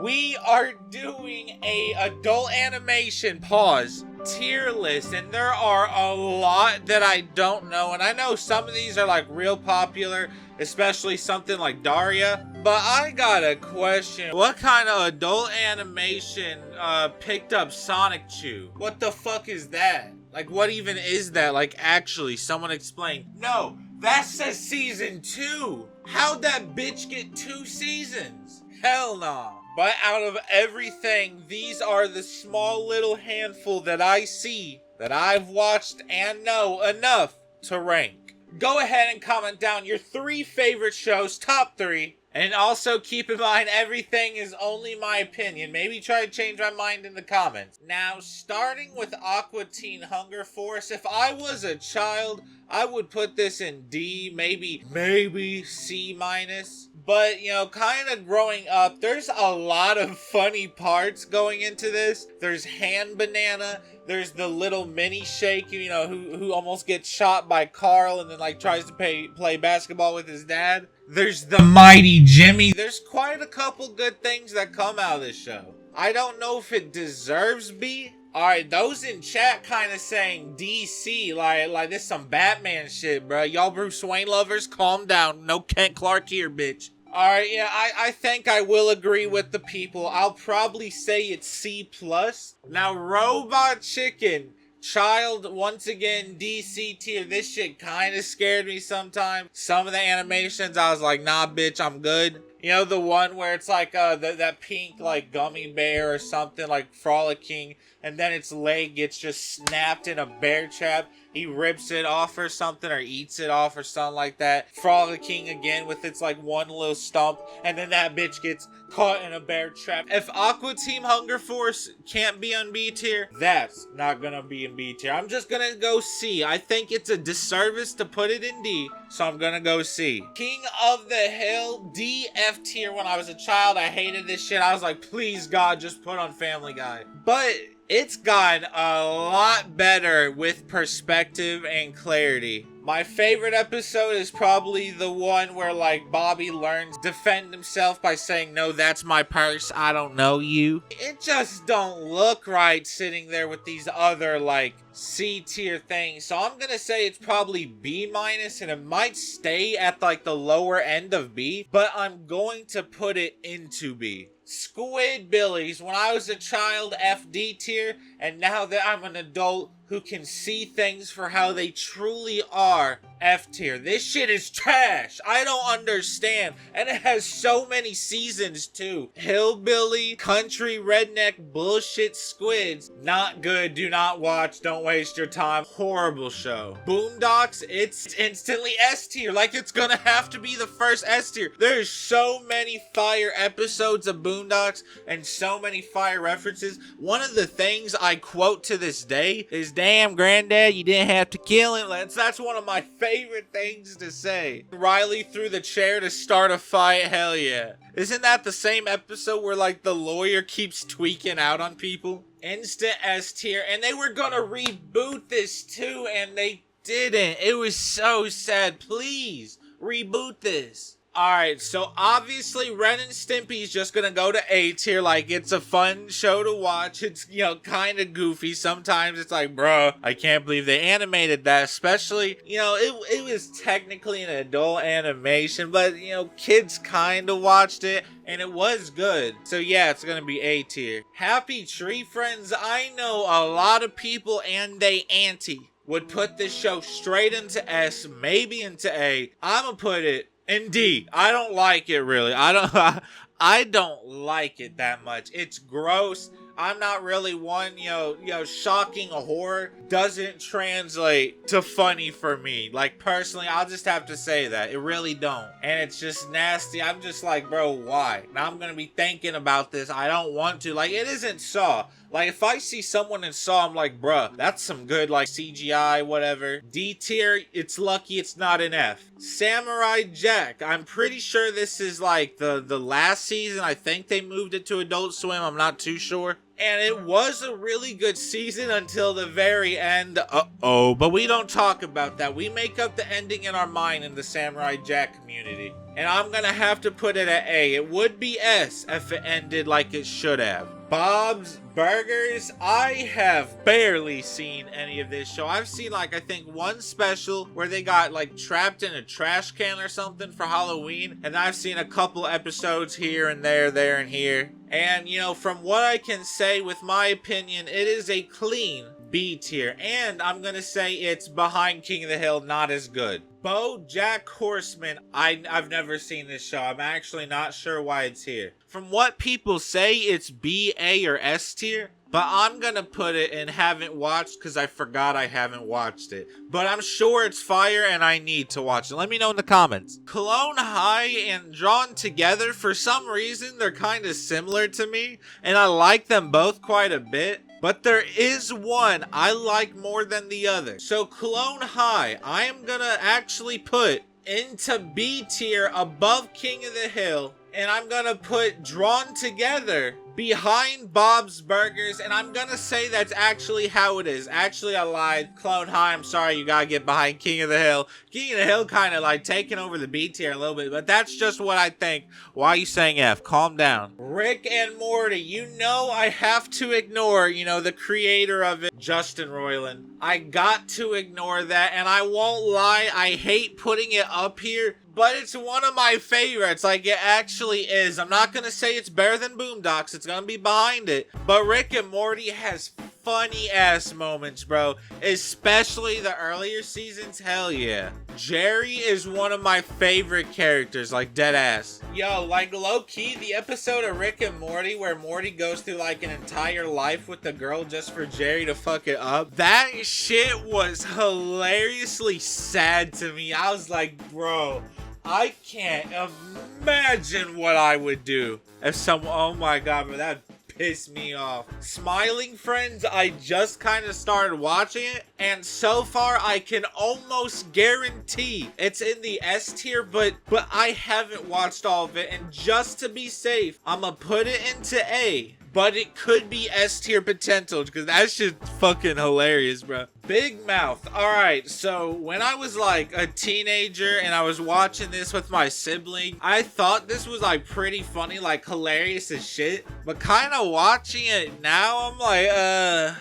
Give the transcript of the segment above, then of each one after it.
we are doing a adult animation tier list, and there are a lot that I don't know, and I know some of these are like real popular, especially something like Daria, but I got a question. What kind of adult animation picked up Sonic Chew? What the fuck is that? Like, what even is that? Like, actually, someone explain. No, that says season 2. How'd that bitch get 2 seasons? Hell nah. But out of everything, these are the small little handful that I see that I've watched and know enough to rank. Go ahead and comment down your 3 favorite shows, top 3. And also keep in mind, everything is only my opinion. Maybe try to change my mind in the comments. Now, starting with Aqua Teen Hunger Force, if I was a child, I would put this in D, maybe C-. But, you know, kind of growing up, there's a lot of funny parts going into this. There's Hand Banana. There's the little mini Shake, you know, who almost gets shot by Carl and then, like, tries to play basketball with his dad. There's the Mighty Jimmy. There's quite a couple good things that come out of this show. I don't know if it deserves B. Alright, those in chat kind of saying DC, like this some Batman shit, bro. Y'all Bruce Wayne lovers, calm down. No Kent Clark here, bitch. Alright, yeah, I think I will agree with the people. I'll probably say it's C+. Now, Robot Chicken, Child, once again, DC tier. This shit kind of scared me sometimes. Some of the animations, I was like, nah, bitch, I'm good. You know, the one where it's like that pink, like, gummy bear or something, like, frolicking, and then its leg gets just snapped in a bear trap. He rips it off or something, or eats it off or something like that. Frolicking again with its, like, one little stump, and then that bitch gets caught in a bear trap. If Aqua Team Hunger Force can't be on B tier, that's not gonna be in B tier. I'm just gonna go C. I think it's a disservice to put it in D, so I'm gonna go C. King of the Hill, D, F tier. When I was a child, I hated this shit. I was like, please God, just put on Family Guy. But it's gotten a lot better with perspective and clarity. My favorite episode is probably the one where, like, Bobby learns to defend himself by saying, no, that's my purse, I don't know you. It just don't look right sitting there with these other, like, C tier things. So I'm gonna say it's probably B-, and it might stay at, like, the lower end of B, but I'm going to put it into B. Squidbillies, when I was a child, FD tier, and now that I'm an adult who can see things for how they truly are, F tier. This shit is trash. I don't understand. And it has so many seasons too. Hillbilly, country, redneck, bullshit squids. Not good. Do not watch. Don't waste your time. Horrible show. Boondocks, it's instantly S tier. Like it's gonna have to be the first S tier. There's so many fire episodes of Boondocks and so many fire references. One of the things I quote to this day is, damn, granddad, you didn't have to kill him. That's one of my favorite things to say. Riley threw the chair to start a fight. Hell yeah. Isn't that the same episode where, like, the lawyer keeps tweaking out on people? Instant S tier. And they were gonna reboot this too, and they didn't. It was so sad. Please reboot this. Alright, so obviously Ren and Stimpy's just gonna go to A tier. Like, it's a fun show to watch. It's, you know, kind of goofy. Sometimes it's like, bruh, I can't believe they animated that. Especially, you know, it was technically an adult animation, but, you know, kids kind of watched it, and it was good. So yeah, it's gonna be A tier. Happy Tree Friends, I know a lot of people and they auntie would put this show straight into S, maybe into A. I'ma put it in D. I don't like it really. I don't like it that much. It's gross. I'm not really one, you know, shocking horror doesn't translate to funny for me. Like, personally, I'll just have to say that. It really don't. And it's just nasty. I'm just like, bro, why? Now I'm gonna be thinking about this. I don't want to. Like, it isn't Saw. Like, if I see someone in Saw, I'm like, bruh, that's some good, like, CGI, whatever. D tier, it's lucky it's not an F. Samurai Jack. I'm pretty sure this is, like, the last season. I think they moved it to Adult Swim. I'm not too sure. And it was a really good season until the very end. Uh-oh. But we don't talk about that. We make up the ending in our mind in the Samurai Jack community. and I'm gonna have to put it at A. It would be S if it ended like it should have. Bob's Burgers, I have barely seen any of this show. I've seen like I think one special where they got like trapped in a trash can or something for Halloween, and I've seen a couple episodes here and there and here. And you know, from what I can say with my opinion, it is a clean B tier, and I'm gonna say it's behind King of the Hill, not as good. BoJack Horseman, I've never seen this show. I'm actually not sure why it's here. From what people say, it's B, A, or S tier, but I'm gonna put it in haven't watched because I forgot I haven't watched it. But I'm sure it's fire and I need to watch it. Let me know in the comments. Clone High and Drawn Together, for some reason, they're kind of similar to me, and I like them both quite a bit. But there is one I like more than the other. So Clone High, I am gonna actually put into B tier above King of the Hill. And I'm gonna put Drawn Together behind Bob's Burgers, and I'm gonna say that's actually how it is. Actually, I lied. Clone High, I'm sorry, you gotta get behind King of the Hill. King of the Hill kind of like taking over the B tier a little bit, but that's just what I think. Why are you saying F? Calm down. Rick and Morty, you know I have to ignore, you know, the creator of it, Justin Roiland. I got to ignore that, and I won't lie, I hate putting it up here, but it's one of my favorites. Like, it actually is. I'm not gonna say it's better than Boondocks. It's gonna be behind it. But Rick and Morty has funny ass moments, bro. Especially the earlier seasons. Hell yeah. Jerry is one of my favorite characters. Like, dead ass. Yo, like, low-key, the episode of Rick and Morty where Morty goes through, like, an entire life with the girl just for Jerry to fuck it up. That shit was hilariously sad to me. I was like, bro, I can't imagine what I would do if someone, oh my god, bro, that pissed me off. Smiling Friends, I just kind of started watching it, and so far I can almost guarantee it's in the S tier, but I haven't watched all of it, and just to be safe, I'm gonna put it into A. But it could be S tier potential because that shit's fucking hilarious, bro. Big Mouth. Alright, so when I was like a teenager and I was watching this with my sibling, I thought this was like pretty funny, like hilarious as shit. But kind of watching it now, I'm like, I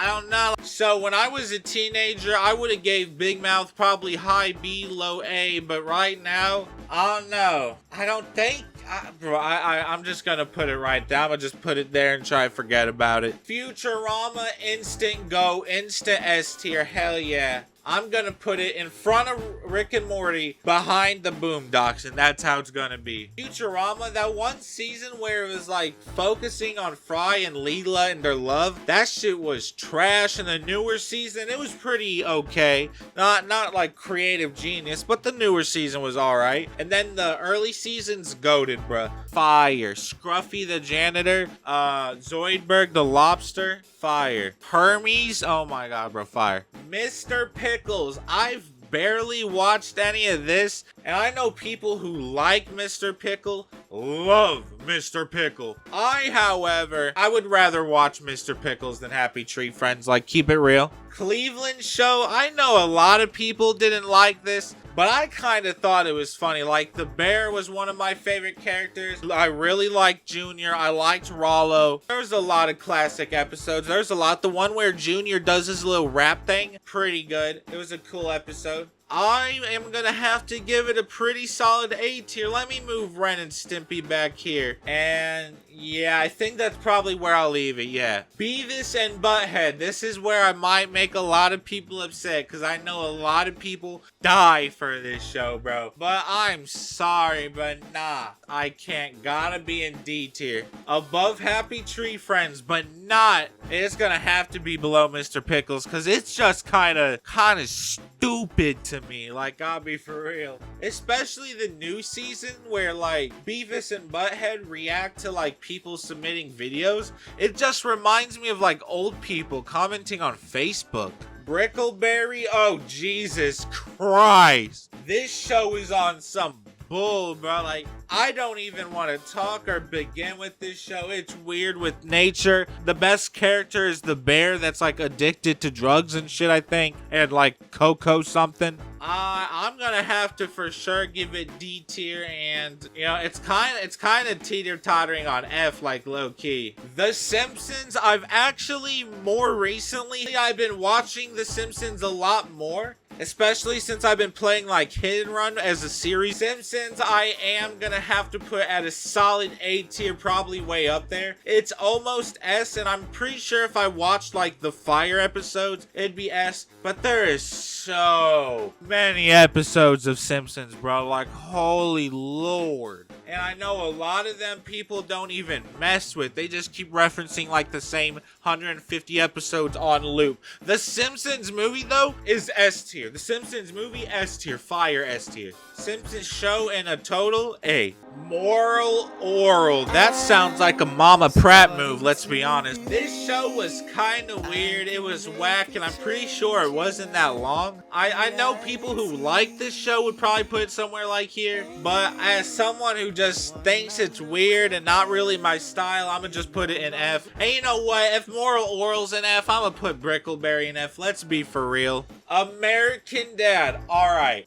don't know. So when I was a teenager, I would have gave Big Mouth probably high B, low A, but right now, I don't know. I don't think, I'm just gonna put it right down. I'm gonna just put it there and try to forget about it. Futurama, instant go, instant S tier, hell yeah. I'm gonna put it in front of Rick and Morty, behind the Boondocks, and that's how it's gonna be. Futurama, that one season where it was like focusing on Fry and Leela and their love, that shit was trash. And the newer season, it was pretty okay. Not like creative genius, but the newer season was alright. And then the early seasons goated, bruh. Fire. Scruffy the janitor, Zoidberg the lobster, fire. Hermes, oh my god, bro, fire. Mr. Pickles, I've barely watched any of this, and I know people who like Mr. Pickle love Mr. Pickle. However, I would rather watch Mr. Pickles than Happy Tree Friends, like, keep it real. Cleveland Show, I know a lot of people didn't like this, but I kind of thought it was funny. Like, the bear was one of my favorite characters. I really liked Junior. I liked Rollo. There was a lot of classic episodes. There's a lot. The one where Junior does his little rap thing, pretty good. It was a cool episode. I am going to have to give it a pretty solid A tier. Let me move Ren and Stimpy back here. And yeah, I think that's probably where I'll leave it, yeah. Beavis and Butthead. This is where I might make a lot of people upset because I know a lot of people die for this show, bro. But I'm sorry, but nah. I can't. Gotta be in D tier. Above Happy Tree Friends, but not. It's gonna have to be below Mr. Pickles because it's just kind of stupid to me. Like, I'll be for real. Especially the new season where, like, Beavis and Butthead react to, like, people submitting videos. It just reminds me of, like, old people commenting on Facebook. Brickleberry, oh, Jesus Christ. This show is on some bull, bro. Like, I don't even want to talk or begin with this show. It's weird with nature. The best character is the bear that's like addicted to drugs and shit, I think, and like Coco something. I'm gonna have to for sure give it D tier, and you know it's kind of teeter-tottering on F, like low key. The Simpsons, I've actually more recently I've been watching The Simpsons a lot more. Especially since I've been playing like Hit and Run as a series. Simpsons I am gonna have to put at a solid A tier, probably way up there. It's almost S, and I'm pretty sure if I watched like the Fire episodes, it'd be S. But there is so many episodes of Simpsons, bro. Like, holy lord. And I know a lot of them people don't even mess with. They just keep referencing like the same 150 episodes on loop. The Simpsons movie, though, is S tier. The Simpsons movie, S tier. Fire, S tier. Simpsons show in a total, A. Moral oral. That sounds like a Mama Pratt move, let's be honest. This show was kind of weird. It was whack, and I'm pretty sure it wasn't that long. I know people who like this show would probably put it somewhere like here, but as someone who just thinks it's weird and not really my style, I'm gonna just put it in F. And you know what? If Moral Oral's in F, I'm gonna put Brickleberry in F. Let's be for real. American Dad. Alright.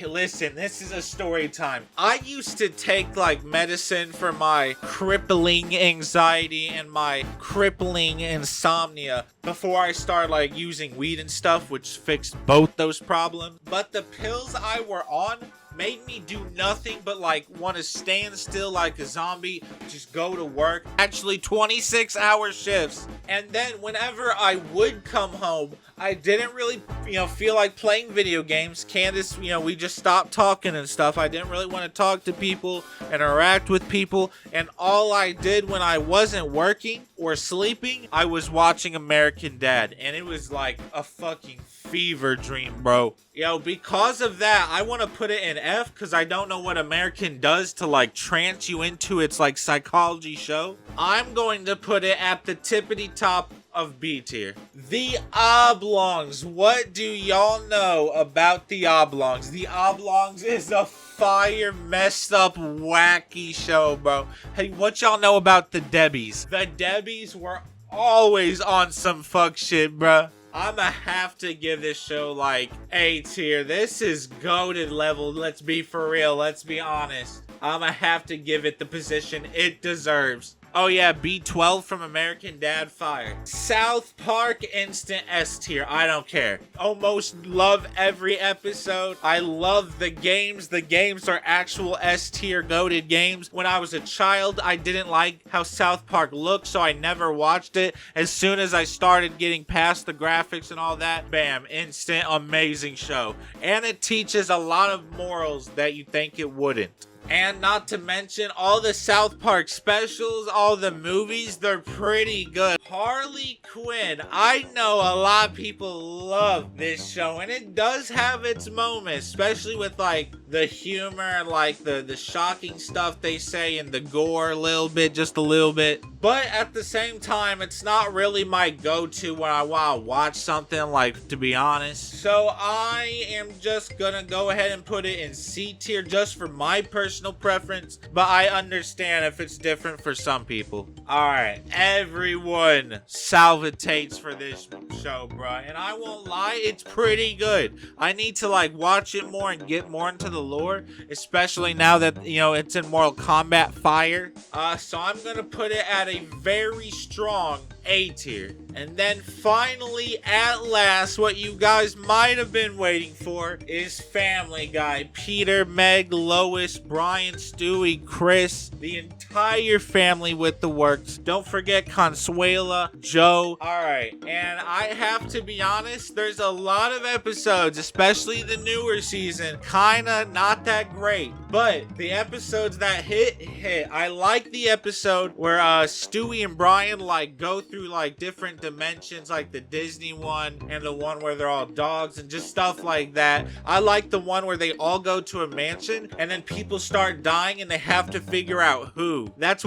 Listen, this is a story time. I used to take like medicine for my crippling anxiety and my crippling insomnia before I started like using weed and stuff, which fixed both those problems. But the pills I were on made me do nothing but like want to stand still like a zombie, just go to work. Actually 26-hour shifts. And then whenever I would come home, I didn't really, feel like playing video games. Candace, we just stopped talking and stuff. I didn't really want to talk to people, interact with people. And all I did when I wasn't working or sleeping, I was watching American Dad. And it was like a fucking fever dream, bro. Because of that, I want to put it in F because I don't know what American does to like trance you into its like psychology show. I'm going to put it at the tippity top of B tier. The Oblongs. What do y'all know about the Oblongs? The Oblongs is a fire, messed up, wacky show, bro. Hey, what y'all know about the Debbies? The Debbies were always on some fuck shit, bro. I'ma have to give this show like A tier. This is goated level. Let's be for real. Let's be honest. I'ma have to give it the position it deserves. Oh yeah, B12 from American Dad, fire. South Park, instant S tier. I don't care. Almost love every episode. I love the games. The games are actual S tier goated games. When I was a child, I didn't like how South Park looked, so I never watched it. As soon as I started getting past the graphics and all that, bam, instant amazing show. And it teaches a lot of morals that you think it wouldn't. And not to mention all the South Park specials, all the movies, they're pretty good. Harley Quinn. I know a lot of people love this show, and it does have its moments, especially with like the humor and like the shocking stuff they say and the gore a little bit, just a little bit. But at the same time, it's not really my go-to when I want to watch something, like, to be honest. So I am just gonna go ahead and put it in C tier just for my personal preference, but I understand if it's different for some people. Alright, everyone salvitates for this show, bro, and I won't lie, it's pretty good. I need to like watch it more and get more into the lore, especially now that it's in Mortal Kombat Fire. So I'm gonna put it at a very strong A tier. And then finally, at last, what you guys might have been waiting for is Family Guy. Peter, Meg, Lois, Brian, Stewie, Chris, the entire family with the works. Don't forget Consuela, Joe. Alright, and I have to be honest, there's a lot of episodes, especially the newer season, kinda not that great. But the episodes that hit. I like the episode where Stewie and Brian like go through like different dimensions, like the Disney one and the one where they're all dogs and just stuff like that. I like the one where they all go to a mansion and then people start dying and they have to figure out who. That's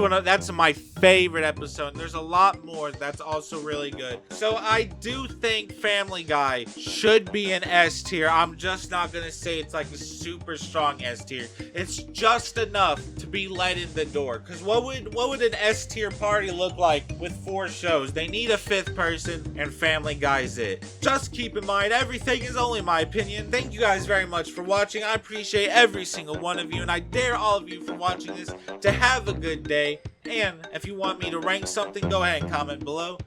my favorite episode. There's a lot more that's also really good. So I do think Family Guy should be an S tier. I'm just not gonna say it's like a super strong S tier. It's just enough to be let in the door. Because what would an S tier party look like with 4 shows? They need a 5th person, and Family Guy's it. Just keep in mind, everything is only my opinion. Thank you guys very much for watching. I appreciate every single one of you, and I dare all of you for watching this to have a good day. And if you want me to rank something, go ahead and comment below.